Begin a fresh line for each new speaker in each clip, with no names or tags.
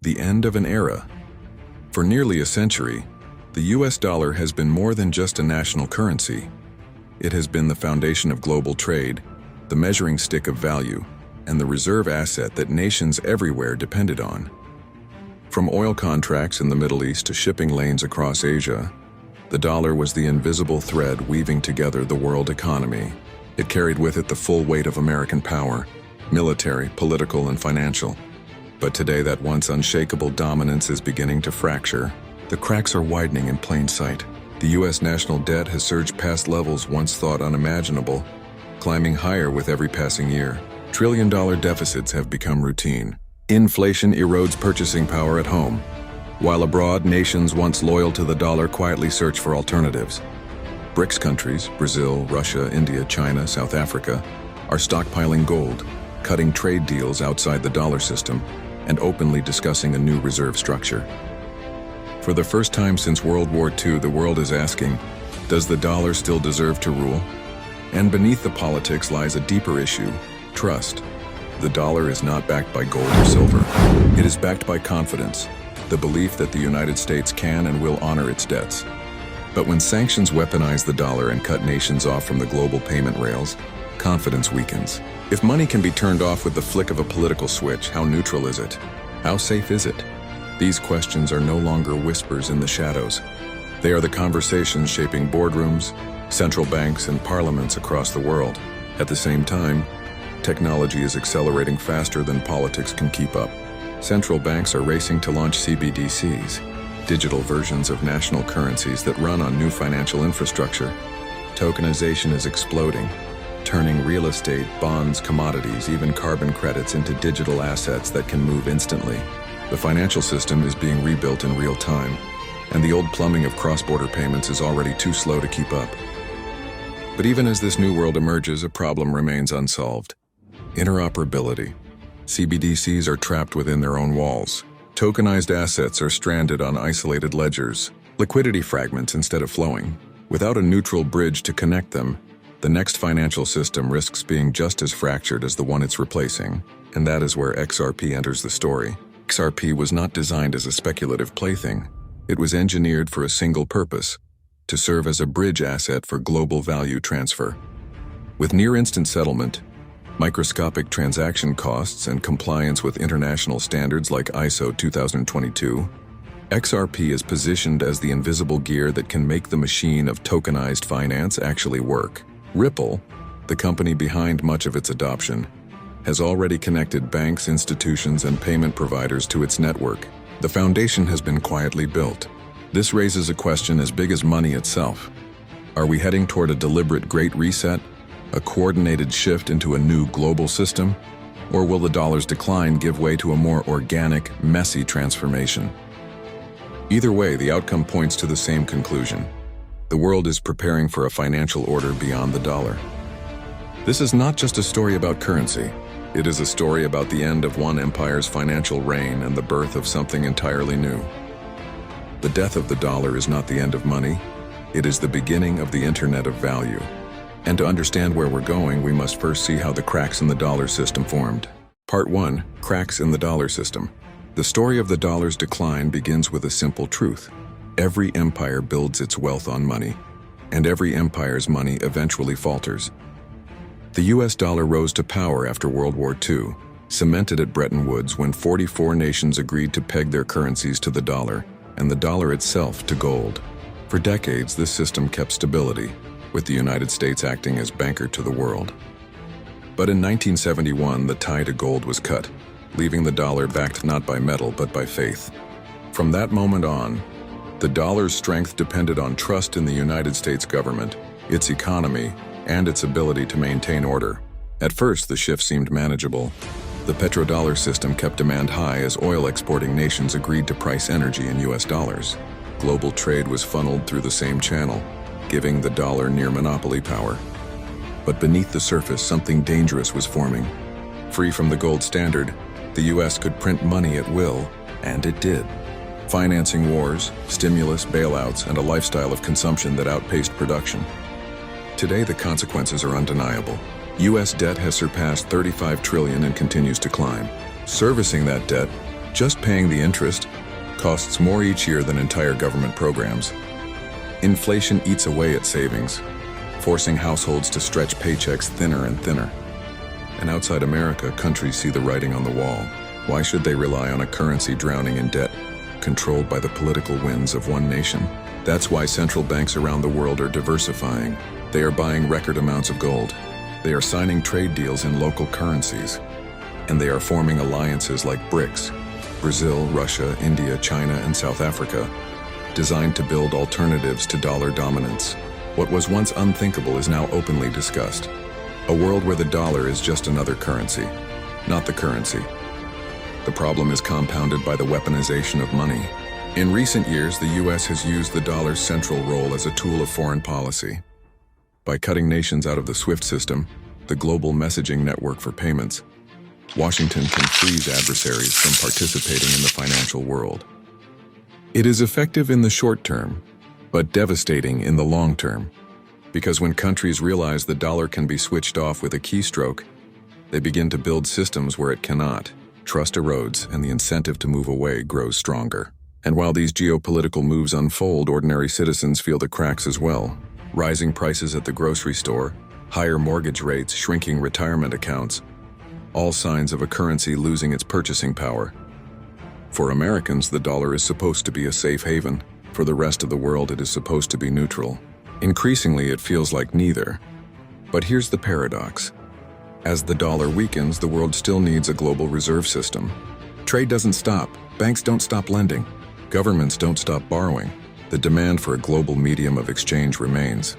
the end of an era. For nearly a century, the US dollar has been more than just a national currency. It has been the foundation of global trade, the measuring stick of value, and the reserve asset that nations everywhere depended on. From oil contracts in the Middle East to shipping lanes across Asia, the dollar was the invisible thread weaving together the world economy. It carried with it the full weight of American power, military, political, and financial. But today that once unshakable dominance is beginning to fracture. The cracks are widening in plain sight. The US national debt has surged past levels once thought unimaginable, climbing higher with every passing year. Trillion-dollar deficits have become routine. Inflation erodes purchasing power at home, while abroad, nations once loyal to the dollar quietly search for alternatives. BRICS countries, Brazil, Russia, India, China, South Africa, are stockpiling gold, cutting trade deals outside the dollar system, and openly discussing a new reserve structure. For the first time since World War II, the world is asking, does the dollar still deserve to rule? And beneath the politics lies a deeper issue: trust. The dollar is not backed by gold or silver. It is backed by confidence, the belief that the United States can and will honor its debts. But when sanctions weaponize the dollar and cut nations off from the global payment rails, confidence weakens. If money can be turned off with the flick of a political switch, how neutral is it? How safe is it? These questions are no longer whispers in the shadows. They are the conversations shaping boardrooms, central banks, and parliaments across the world. At the same time, technology is accelerating faster than politics can keep up. Central banks are racing to launch CBDCs, digital versions of national currencies that run on new financial infrastructure. Tokenization is exploding, turning real estate, bonds, commodities, even carbon credits into digital assets that can move instantly. The financial system is being rebuilt in real time, and the old plumbing of cross-border payments is already too slow to keep up. But even as this new world emerges, a problem remains unsolved: interoperability. CBDCs are trapped within their own walls. Tokenized assets are stranded on isolated ledgers, liquidity fragments instead of flowing. Without a neutral bridge to connect them, the next financial system risks being just as fractured as the one it's replacing, and that is where XRP enters the story. XRP was not designed as a speculative plaything. It was engineered for a single purpose: to serve as a bridge asset for global value transfer. With near-instant settlement, microscopic transaction costs, and compliance with international standards like ISO 2022, XRP is positioned as the invisible gear that can make the machine of tokenized finance actually work. Ripple, the company behind much of its adoption, has already connected banks, institutions, and payment providers to its network. The foundation has been quietly built. This raises a question as big as money itself. Are we heading toward a deliberate Great Reset, a coordinated shift into a new global system? Or will the dollar's decline give way to a more organic, messy transformation? Either way, the outcome points to the same conclusion. The world is preparing for a financial order beyond the dollar. This is not just a story about currency. It is a story about the end of one empire's financial reign and the birth of something entirely new. The death of the dollar is not the end of money. It is the beginning of the Internet of Value. And to understand where we're going, we must first see how the cracks in the dollar system formed. Part 1. Cracks in the dollar system. The story of the dollar's decline begins with a simple truth. Every empire builds its wealth on money, and every empire's money eventually falters. The US dollar rose to power after World War II, cemented at Bretton Woods when 44 nations agreed to peg their currencies to the dollar, and the dollar itself to gold. For decades, this system kept stability, with the United States acting as banker to the world. But in 1971, the tie to gold was cut, leaving the dollar backed not by metal but by faith. From that moment on, the dollar's strength depended on trust in the United States government, its economy, and its ability to maintain order. At first, the shift seemed manageable. The petrodollar system kept demand high as oil-exporting nations agreed to price energy in US dollars. Global trade was funneled through the same channel, giving the dollar near monopoly power. But beneath the surface, something dangerous was forming. Free from the gold standard, the US could print money at will, and it did, financing wars, stimulus, bailouts, and a lifestyle of consumption that outpaced production. Today, the consequences are undeniable. US debt has surpassed $35 trillion and continues to climb. Servicing that debt, Just paying the interest costs more each year than entire government programs. Inflation eats away at savings, forcing households to stretch paychecks thinner and thinner. And outside America, countries see the writing on the wall. Why should they rely on a currency drowning in debt, controlled by the political winds of one nation? That's why central banks around the world are diversifying. They are buying record amounts of gold. They are signing trade deals in local currencies. And they are forming alliances like BRICS, Brazil, Russia, India, China, and South Africa, designed to build alternatives to dollar dominance. What was once unthinkable is now openly discussed. A world where the dollar is just another currency, not the currency. The problem is compounded by the weaponization of money. In recent years, the U.S. has used the dollar's central role as a tool of foreign policy. By cutting nations out of the SWIFT system, the global messaging network for payments, Washington can freeze adversaries from participating in the financial world. It is effective in the short term, but devastating in the long term, because when countries realize the dollar can be switched off with a keystroke, they begin to build systems where it cannot. Trust erodes, and the incentive to move away grows stronger. And while these geopolitical moves unfold, ordinary citizens feel the cracks as well. Rising prices at the grocery store, higher mortgage rates, shrinking retirement accounts, all signs of a currency losing its purchasing power. For Americans, the dollar is supposed to be a safe haven. For the rest of the world, it is supposed to be neutral. Increasingly, it feels like neither. But here's the paradox. As the dollar weakens, the world still needs a global reserve system. Trade doesn't stop. Banks don't stop lending. Governments don't stop borrowing. The demand for a global medium of exchange remains.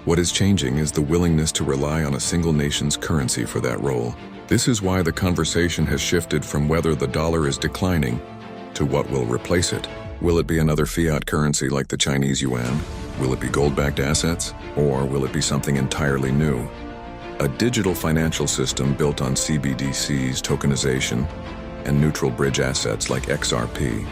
What is changing is the willingness to rely on a single nation's currency for that role. This is why the conversation has shifted from whether the dollar is declining to what will replace it. Will it be another fiat currency like the Chinese yuan? Will it be gold-backed assets? Or will it be something entirely new? A digital financial system built on CBDCs, tokenization, and neutral bridge assets like XRP.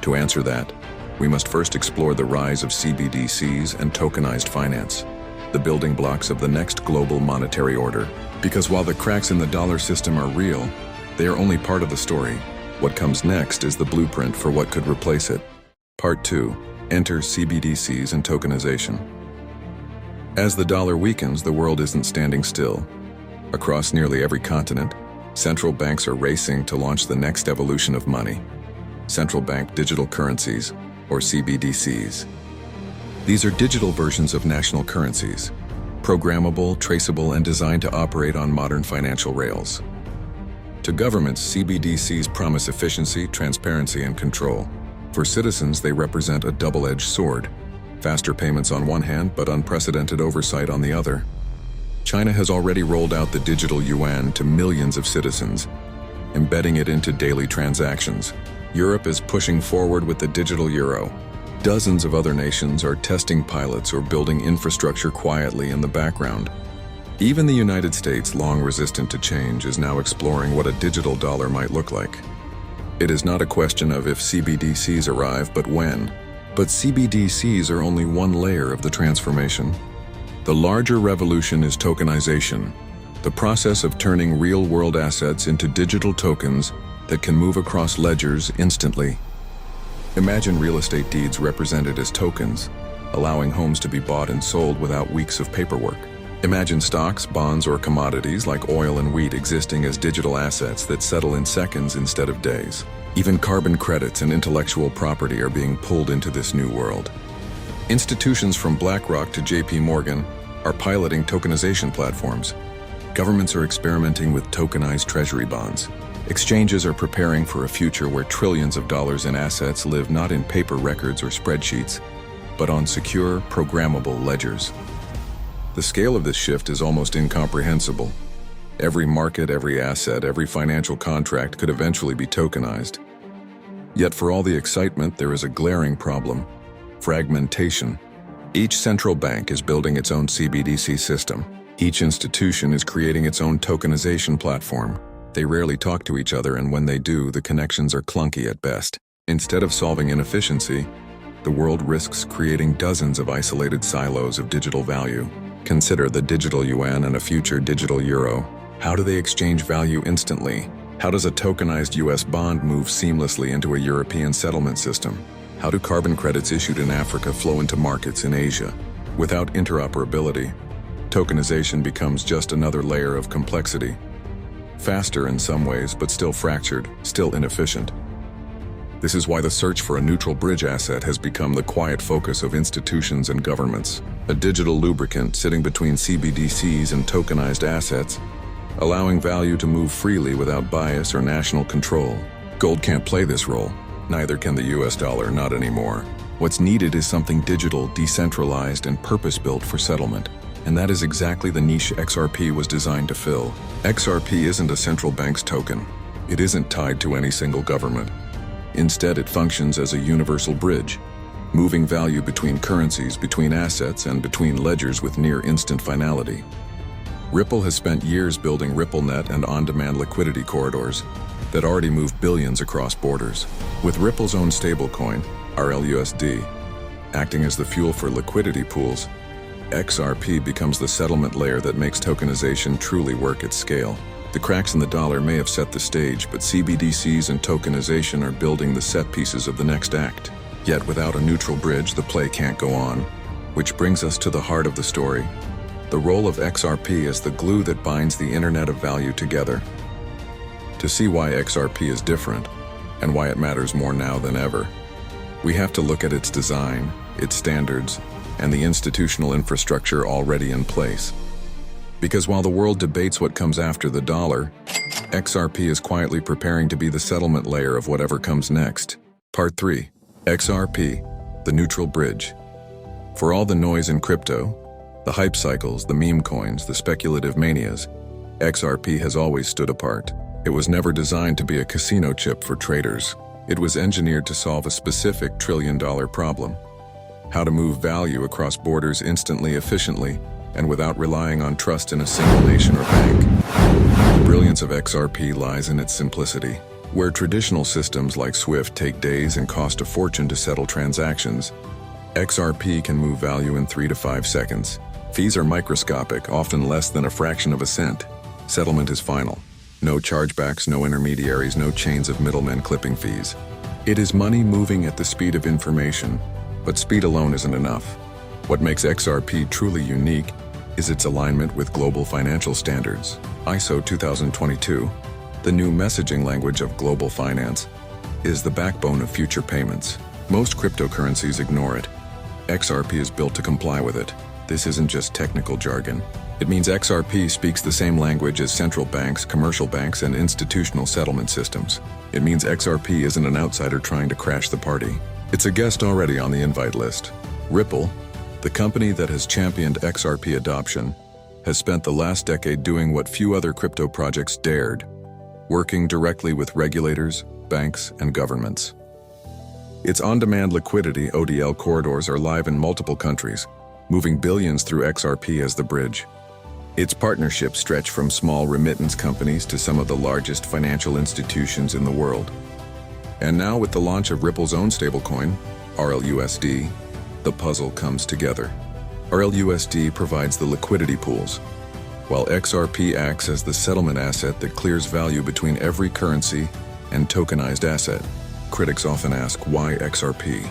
To answer that, we must first explore the rise of CBDCs and tokenized finance, the building blocks of the next global monetary order. Because while the cracks in the dollar system are real, they are only part of the story. What comes next is the blueprint for what could replace it. Part 2. Enter CBDCs and tokenization. As the dollar weakens, the world isn't standing still. Across nearly every continent, central banks are racing to launch the next evolution of money: central bank digital currencies, or CBDCs. These are digital versions of national currencies, programmable, traceable, and designed to operate on modern financial rails. To governments, CBDCs promise efficiency, transparency, and control. For citizens, they represent a double-edged sword: faster payments on one hand, but unprecedented oversight on the other. China has already rolled out the digital yuan to millions of citizens, embedding it into daily transactions. Europe is pushing forward with the digital euro. Dozens of other nations are testing pilots or building infrastructure quietly in the background. Even the United States, long resistant to change, is now exploring what a digital dollar might look like. It is not a question of if CBDCs arrive, but when. But CBDCs are only one layer of the transformation. The larger revolution is tokenization, the process of turning real-world assets into digital tokens that can move across ledgers instantly. Imagine real estate deeds represented as tokens, allowing homes to be bought and sold without weeks of paperwork. Imagine stocks, bonds, or commodities like oil and wheat existing as digital assets that settle in seconds instead of days. Even carbon credits and intellectual property are being pulled into this new world. Institutions from BlackRock to JP Morgan are piloting tokenization platforms. Governments are experimenting with tokenized treasury bonds. Exchanges are preparing for a future where trillions of dollars in assets live not in paper records or spreadsheets, but on secure, programmable ledgers. The scale of this shift is almost incomprehensible. Every market, every asset, every financial contract could eventually be tokenized. Yet for all the excitement, there is a glaring problem: fragmentation. Each central bank is building its own CBDC system. Each institution is creating its own tokenization platform. They rarely talk to each other, and when they do, the connections are clunky at best. Instead of solving inefficiency, the world risks creating dozens of isolated silos of digital value. Consider the digital yuan and a future digital euro. How do they exchange value instantly? How does a tokenized US bond move seamlessly into a European settlement system? How do carbon credits issued in Africa flow into markets in Asia? Without interoperability, tokenization becomes just another layer of complexity. Faster in some ways, but still fractured, still inefficient. This is why the search for a neutral bridge asset has become the quiet focus of institutions and governments. A digital lubricant sitting between CBDCs and tokenized assets, allowing value to move freely without bias or national control. Gold can't play this role. Neither can the US dollar, not anymore. What's needed is something digital, decentralized, and purpose-built for settlement. And that is exactly the niche XRP was designed to fill. XRP isn't a central bank's token. It isn't tied to any single government. Instead, it functions as a universal bridge, moving value between currencies, between assets, and between ledgers with near-instant finality. Ripple has spent years building RippleNet and on-demand liquidity corridors that already move billions across borders. With Ripple's own stablecoin, RLUSD, acting as the fuel for liquidity pools, XRP becomes the settlement layer that makes tokenization truly work at scale. The cracks in the dollar may have set the stage, but CBDCs and tokenization are building the set pieces of the next act. Yet without a neutral bridge, the play can't go on. Which brings us to the heart of the story. The role of XRP as the glue that binds the internet of value together. To see why XRP is different, and why it matters more now than ever, we have to look at its design, its standards, and the institutional infrastructure already in place. Because while the world debates what comes after the dollar, XRP is quietly preparing to be the settlement layer of whatever comes next. Part 3. XRP, the neutral bridge. For all the noise in crypto, the hype cycles, the meme coins, the speculative manias, XRP has always stood apart. It was never designed to be a casino chip for traders. It was engineered to solve a specific trillion-dollar problem. How to move value across borders instantly, efficiently, and without relying on trust in a single nation or bank. The brilliance of XRP lies in its simplicity. Where traditional systems like SWIFT take days and cost a fortune to settle transactions, XRP can move value in 3 to 5 seconds. Fees are microscopic, often less than a fraction of a cent. Settlement is final. No chargebacks, no intermediaries, no chains of middlemen clipping fees. It is money moving at the speed of information, but speed alone isn't enough. What makes XRP truly unique is its alignment with global financial standards. ISO 2022, the new messaging language of global finance, is the backbone of future payments. Most cryptocurrencies ignore it. XRP is built to comply with it. This isn't just technical jargon. It means XRP speaks the same language as central banks, commercial banks, and institutional settlement systems. It means XRP isn't an outsider trying to crash the party. It's a guest already on the invite list. Ripple, the company that has championed XRP adoption, has spent the last decade doing what few other crypto projects dared, working directly with regulators, banks, and governments. Its on-demand liquidity (ODL) corridors are live in multiple countries, moving billions through XRP as the bridge. Its partnerships stretch from small remittance companies to some of the largest financial institutions in the world. And now with the launch of Ripple's own stablecoin, RLUSD, the puzzle comes together. RLUSD provides the liquidity pools, while XRP acts as the settlement asset that clears value between every currency and tokenized asset. Critics often ask, why XRP?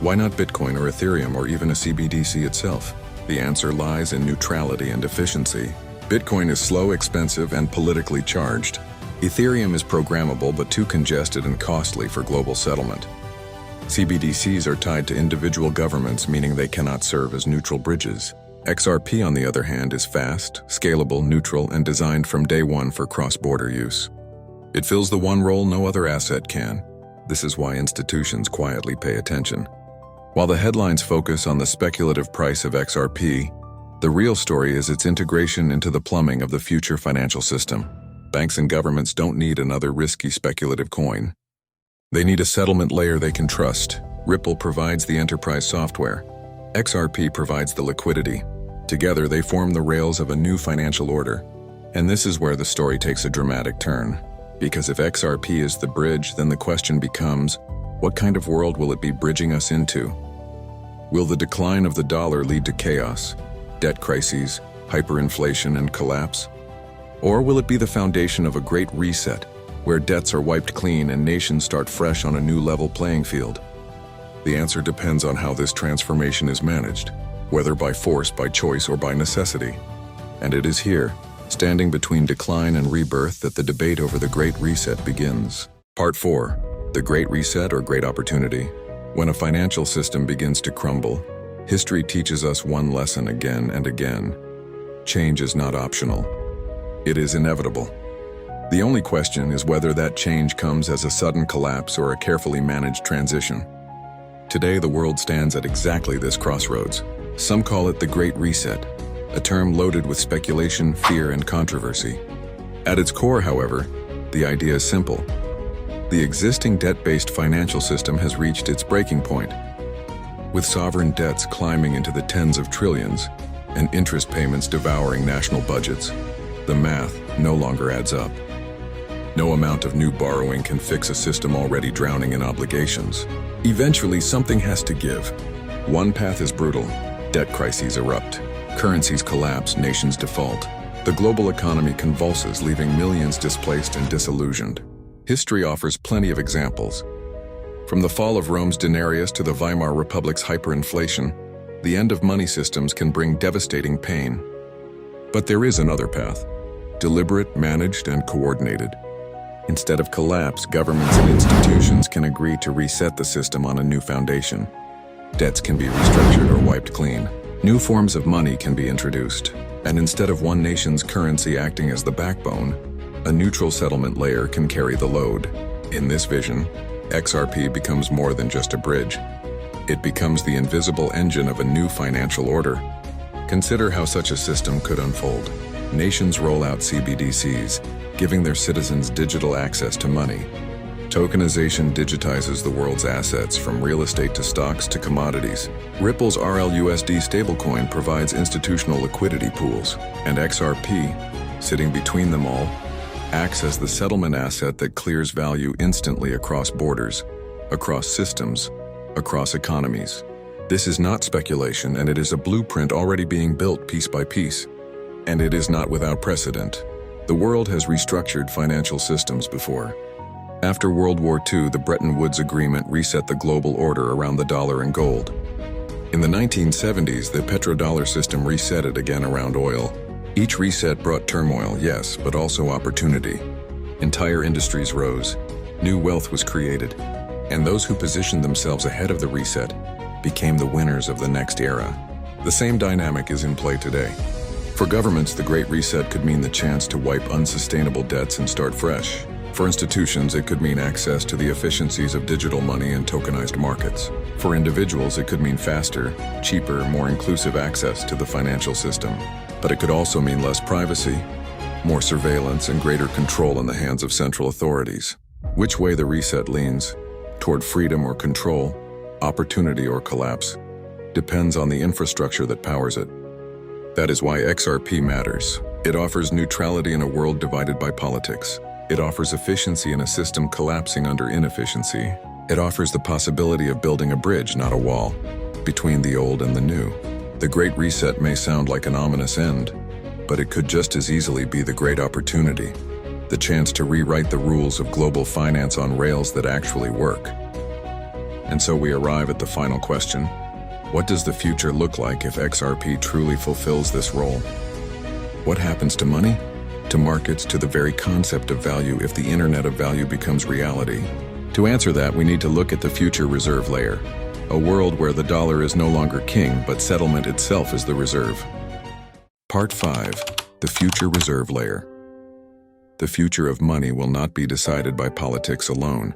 Why not Bitcoin or Ethereum or even a CBDC itself? The answer lies in neutrality and efficiency. Bitcoin is slow, expensive, and politically charged. Ethereum is programmable but too congested and costly for global settlement. CBDCs are tied to individual governments, meaning they cannot serve as neutral bridges. XRP, on the other hand, is fast, scalable, neutral, and designed from day one for cross-border use. It fills the one role no other asset can. This is why institutions quietly pay attention. While the headlines focus on the speculative price of XRP, the real story is its integration into the plumbing of the future financial system. Banks and governments don't need another risky speculative coin. They need a settlement layer they can trust. Ripple provides the enterprise software. XRP provides the liquidity. Together, they form the rails of a new financial order. And this is where the story takes a dramatic turn. Because if XRP is the bridge, then the question becomes, what kind of world will it be bridging us into? Will the decline of the dollar lead to chaos, debt crises, hyperinflation, and collapse? Or will it be the foundation of a great reset, where debts are wiped clean and nations start fresh on a new level playing field? The answer depends on how this transformation is managed, whether by force, by choice, or by necessity. And it is here, standing between decline and rebirth, that the debate over the Great Reset begins. Part 4. The Great Reset or Great Opportunity. When a financial system begins to crumble, history teaches us one lesson again and again. Change is not optional. It is inevitable. The only question is whether that change comes as a sudden collapse or a carefully managed transition. Today, the world stands at exactly this crossroads. Some call it the Great Reset, a term loaded with speculation, fear, and controversy. At its core, however, the idea is simple. The existing debt-based financial system has reached its breaking point. With sovereign debts climbing into the tens of trillions and interest payments devouring national budgets, the math no longer adds up. No amount of new borrowing can fix a system already drowning in obligations. Eventually, something has to give. One path is brutal. Debt crises erupt. Currencies collapse, nations default. The global economy convulses, leaving millions displaced and disillusioned. History offers plenty of examples. From the fall of Rome's denarius to the Weimar Republic's hyperinflation, the end of money systems can bring devastating pain. But there is another path. Deliberate, managed, and coordinated. Instead of collapse, governments and institutions can agree to reset the system on a new foundation. Debts can be restructured or wiped clean. New forms of money can be introduced. And instead of one nation's currency acting as the backbone, a neutral settlement layer can carry the load. In this vision, XRP becomes more than just a bridge. It becomes the invisible engine of a new financial order. Consider how such a system could unfold. Nations roll out CBDCs, giving their citizens digital access to money. Tokenization digitizes the world's assets, from real estate to stocks to commodities. Ripple's RLUSD stablecoin provides institutional liquidity pools, and XRP, sitting between them all, acts as the settlement asset that clears value instantly across borders, across systems, across economies. This is not speculation, and it is a blueprint already being built piece by piece. And it is not without precedent. The world has restructured financial systems before. After World War II, the Bretton Woods Agreement reset the global order around the dollar and gold. In the 1970s, the petrodollar system reset it again around oil. Each reset brought turmoil, yes, but also opportunity. Entire industries rose. New wealth was created. And those who positioned themselves ahead of the reset became the winners of the next era. The same dynamic is in play today. For governments, the Great Reset could mean the chance to wipe unsustainable debts and start fresh. For institutions, it could mean access to the efficiencies of digital money and tokenized markets. For individuals, it could mean faster, cheaper, more inclusive access to the financial system. But it could also mean less privacy, more surveillance, and greater control in the hands of central authorities. Which way the reset leans, toward freedom or control, opportunity or collapse, depends on the infrastructure that powers it. That is why XRP matters. It offers neutrality in a world divided by politics. It offers efficiency in a system collapsing under inefficiency. It offers the possibility of building a bridge, not a wall, between the old and the new. The Great Reset may sound like an ominous end, but it could just as easily be the great opportunity, the chance to rewrite the rules of global finance on rails that actually work. And so we arrive at the final question. What does the future look like if XRP truly fulfills this role? What happens to money, to markets, to the very concept of value if the Internet of Value becomes reality? To answer that, we need to look at the future reserve layer, a world where the dollar is no longer king, but settlement itself is the reserve. Part 5. The future reserve layer. The future of money will not be decided by politics alone.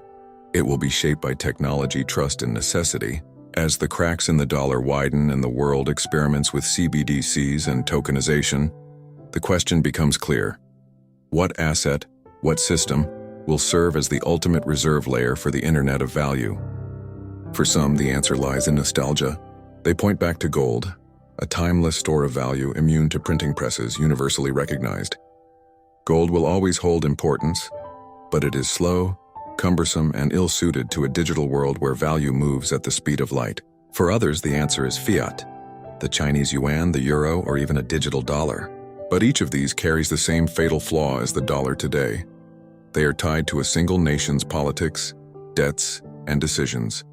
It will be shaped by technology, trust, and necessity. As the cracks in the dollar widen and the world experiments with CBDCs and tokenization, the question becomes clear. What asset, what system, will serve as the ultimate reserve layer for the Internet of Value? For some, the answer lies in nostalgia. They point back to gold, a timeless store of value immune to printing presses, universally recognized. Gold will always hold importance, but it is slow, cumbersome, and ill-suited to a digital world where value moves at the speed of light. For others, the answer is fiat, the Chinese yuan, the euro, or even a digital dollar. But each of these carries the same fatal flaw as the dollar today. They are tied to a single nation's politics, debts, and decisions.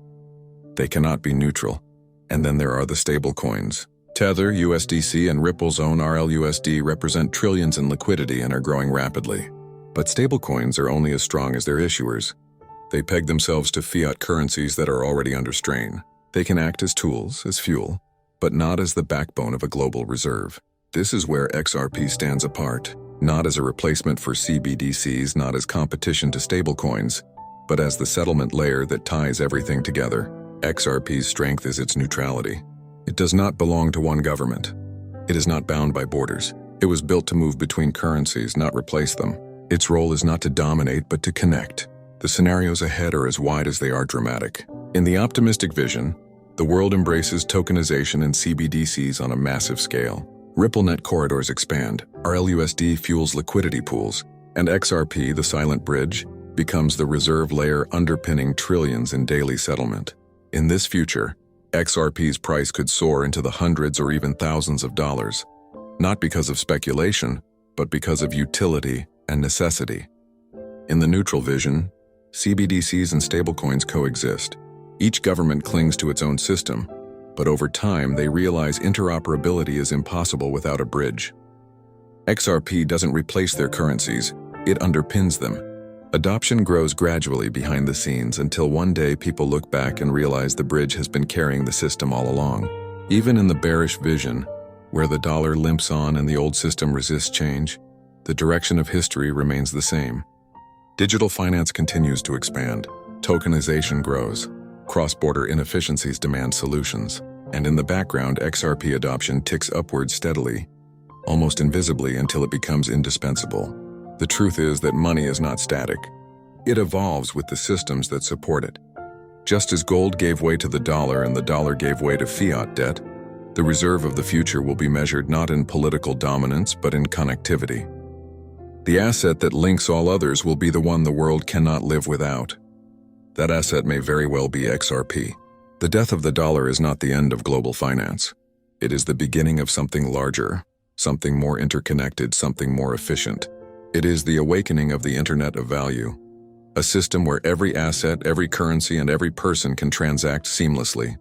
They cannot be neutral. And then there are the stablecoins. Tether, USDC, and Ripple's own RLUSD represent trillions in liquidity and are growing rapidly. But stablecoins are only as strong as their issuers. They peg themselves to fiat currencies that are already under strain. They can act as tools, as fuel, but not as the backbone of a global reserve. This is where XRP stands apart, not as a replacement for CBDCs, not as competition to stablecoins, but as the settlement layer that ties everything together. XRP's strength is its neutrality. It does not belong to one government. It is not bound by borders. It was built to move between currencies, not replace them. Its role is not to dominate, but to connect. The scenarios ahead are as wide as they are dramatic. In the optimistic vision, the world embraces tokenization and CBDCs on a massive scale. RippleNet corridors expand, RLUSD fuels liquidity pools, and XRP, the silent bridge, becomes the reserve layer underpinning trillions in daily settlement. In this future, XRP's price could soar into the hundreds or even thousands of dollars, not because of speculation, but because of utility and necessity. In the neutral vision, CBDCs and stablecoins coexist. Each government clings to its own system, but over time they realize interoperability is impossible without a bridge. XRP doesn't replace their currencies, it underpins them. Adoption grows gradually behind the scenes until one day people look back and realize the bridge has been carrying the system all along. Even in the bearish vision, where the dollar limps on and the old system resists change, the direction of history remains the same. Digital finance continues to expand. Tokenization grows. Cross-border inefficiencies demand solutions. And in the background, XRP adoption ticks upward steadily, almost invisibly until it becomes indispensable. The truth is that money is not static. It evolves with the systems that support it. Just as gold gave way to the dollar and the dollar gave way to fiat debt, the reserve of the future will be measured not in political dominance but in connectivity. The asset that links all others will be the one the world cannot live without. That asset may very well be XRP. The death of the dollar is not the end of global finance. It is the beginning of something larger, something more interconnected, something more efficient. It is the awakening of the Internet of Value, a system where every asset, every currency, and every person can transact seamlessly.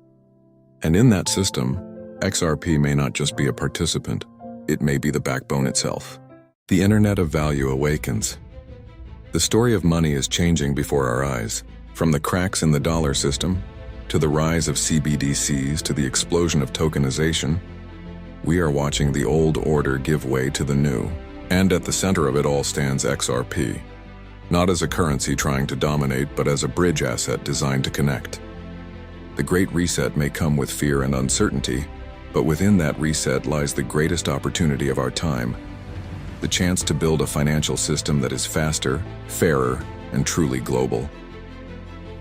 And in that system, XRP may not just be a participant, it may be the backbone itself. The Internet of Value awakens. The story of money is changing before our eyes, from the cracks in the dollar system, to the rise of CBDCs, to the explosion of tokenization. We are watching the old order give way to the new. And at the center of it all stands XRP, not as a currency trying to dominate, but as a bridge asset designed to connect. The Great Reset may come with fear and uncertainty, but within that reset lies the greatest opportunity of our time, the chance to build a financial system that is faster, fairer, and truly global.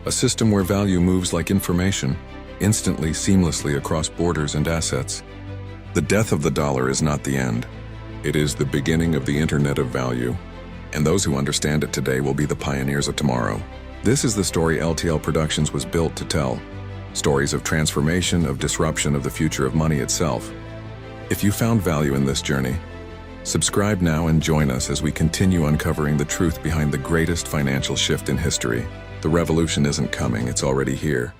A system where value moves like information, instantly, seamlessly across borders and assets. The death of the dollar is not the end. It is the beginning of the Internet of Value, and those who understand it today will be the pioneers of tomorrow. This is the story LTL Productions was built to tell. Stories of transformation, of disruption, of the future of money itself. If you found value in this journey, subscribe now and join us as we continue uncovering the truth behind the greatest financial shift in history. The revolution isn't coming, it's already here.